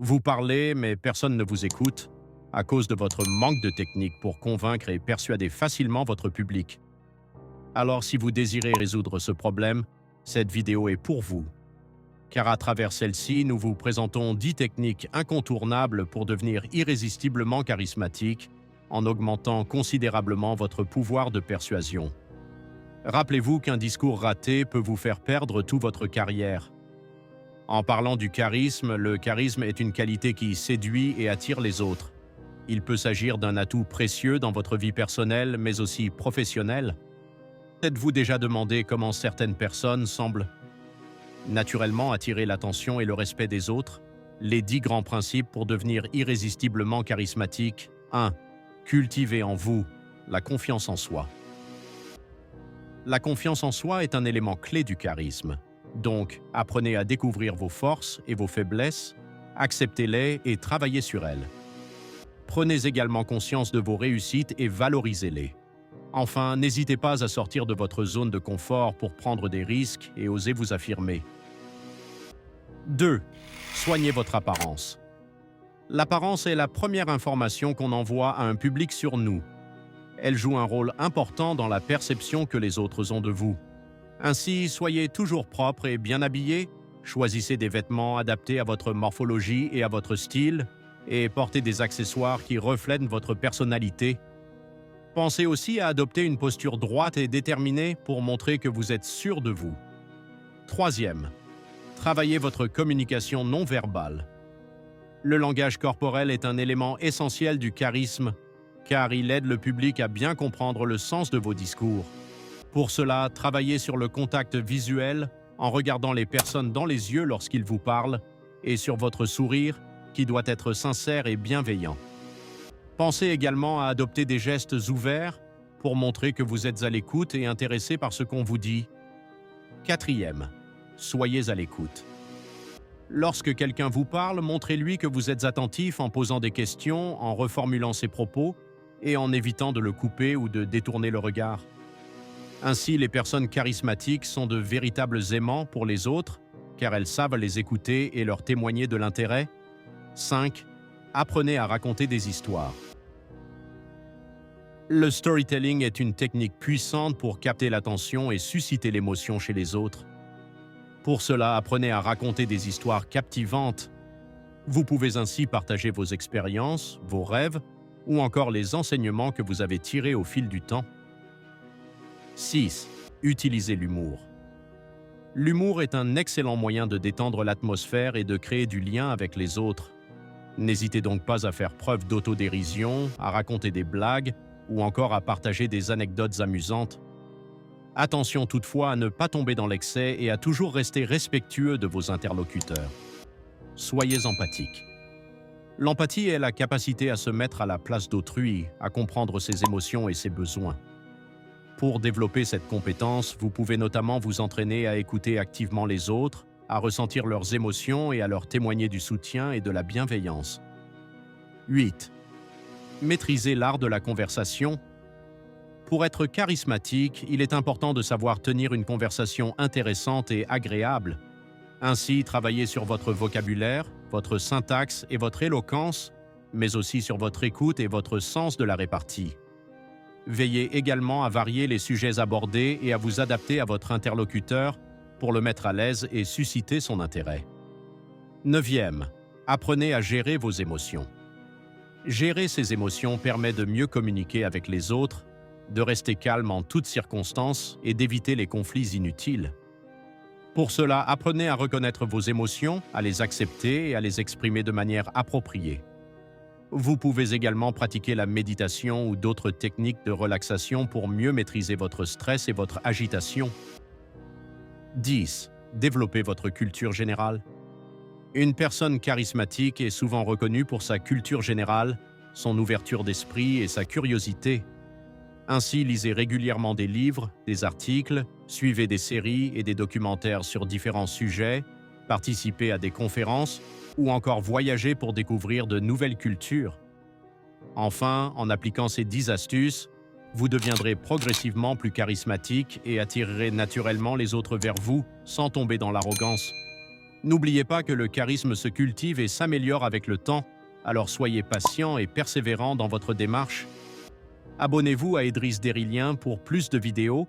Vous parlez, mais personne ne vous écoute à cause de votre manque de technique pour convaincre et persuader facilement votre public. Alors si vous désirez résoudre ce problème, cette vidéo est pour vous. Car à travers celle-ci, nous vous présentons 10 techniques incontournables pour devenir irrésistiblement charismatique en augmentant considérablement votre pouvoir de persuasion. Rappelez-vous qu'un discours raté peut vous faire perdre toute votre carrière. En parlant du charisme, le charisme est une qualité qui séduit et attire les autres. Il peut s'agir d'un atout précieux dans votre vie personnelle, mais aussi professionnelle. Êtes-vous déjà demandé comment certaines personnes semblent naturellement attirer l'attention et le respect des autres? Les 10 grands principes pour devenir irrésistiblement charismatique. 1. Cultivez en vous la confiance en soi. La confiance en soi est un élément clé du charisme. Donc, apprenez à découvrir vos forces et vos faiblesses, acceptez-les et travaillez sur elles. Prenez également conscience de vos réussites et valorisez-les. Enfin, n'hésitez pas à sortir de votre zone de confort pour prendre des risques et oser vous affirmer. 2. Soignez votre apparence. L'apparence est la première information qu'on envoie à un public sur nous. Elle joue un rôle important dans la perception que les autres ont de vous. Ainsi, soyez toujours propre et bien habillé, choisissez des vêtements adaptés à votre morphologie et à votre style, et portez des accessoires qui reflètent votre personnalité. Pensez aussi à adopter une posture droite et déterminée pour montrer que vous êtes sûr de vous. 3e, travaillez votre communication non verbale. Le langage corporel est un élément essentiel du charisme, car il aide le public à bien comprendre le sens de vos discours. Pour cela, travaillez sur le contact visuel en regardant les personnes dans les yeux lorsqu'ils vous parlent et sur votre sourire qui doit être sincère et bienveillant. Pensez également à adopter des gestes ouverts pour montrer que vous êtes à l'écoute et intéressé par ce qu'on vous dit. 4e, soyez à l'écoute. Lorsque quelqu'un vous parle, montrez-lui que vous êtes attentif en posant des questions, en reformulant ses propos et en évitant de le couper ou de détourner le regard. Ainsi, les personnes charismatiques sont de véritables aimants pour les autres, car elles savent les écouter et leur témoigner de l'intérêt. 5. Apprenez à raconter des histoires. Le storytelling est une technique puissante pour capter l'attention et susciter l'émotion chez les autres. Pour cela, apprenez à raconter des histoires captivantes. Vous pouvez ainsi partager vos expériences, vos rêves, ou encore les enseignements que vous avez tirés au fil du temps. 6. Utilisez l'humour. L'humour est un excellent moyen de détendre l'atmosphère et de créer du lien avec les autres. N'hésitez donc pas à faire preuve d'autodérision, à raconter des blagues ou encore à partager des anecdotes amusantes. Attention toutefois à ne pas tomber dans l'excès et à toujours rester respectueux de vos interlocuteurs. Soyez empathique. L'empathie est la capacité à se mettre à la place d'autrui, à comprendre ses émotions et ses besoins. Pour développer cette compétence, vous pouvez notamment vous entraîner à écouter activement les autres, à ressentir leurs émotions et à leur témoigner du soutien et de la bienveillance. 8. Maîtrisez l'art de la conversation. Pour être charismatique, il est important de savoir tenir une conversation intéressante et agréable. Ainsi, travaillez sur votre vocabulaire, votre syntaxe et votre éloquence, mais aussi sur votre écoute et votre sens de la répartie. Veillez également à varier les sujets abordés et à vous adapter à votre interlocuteur pour le mettre à l'aise et susciter son intérêt. 9e, apprenez à gérer vos émotions. Gérer ses émotions permet de mieux communiquer avec les autres, de rester calme en toutes circonstances et d'éviter les conflits inutiles. Pour cela, apprenez à reconnaître vos émotions, à les accepter et à les exprimer de manière appropriée. Vous pouvez également pratiquer la méditation ou d'autres techniques de relaxation pour mieux maîtriser votre stress et votre agitation. 10. Développez votre culture générale. Une personne charismatique est souvent reconnue pour sa culture générale, son ouverture d'esprit et sa curiosité. Ainsi, lisez régulièrement des livres, des articles, suivez des séries et des documentaires sur différents sujets, participez à des conférences ou encore voyagez pour découvrir de nouvelles cultures. Enfin, en appliquant ces 10 astuces, vous deviendrez progressivement plus charismatique et attirerez naturellement les autres vers vous sans tomber dans l'arrogance. N'oubliez pas que le charisme se cultive et s'améliore avec le temps, alors soyez patient et persévérant dans votre démarche. Abonnez-vous à Idriss Derilien pour plus de vidéos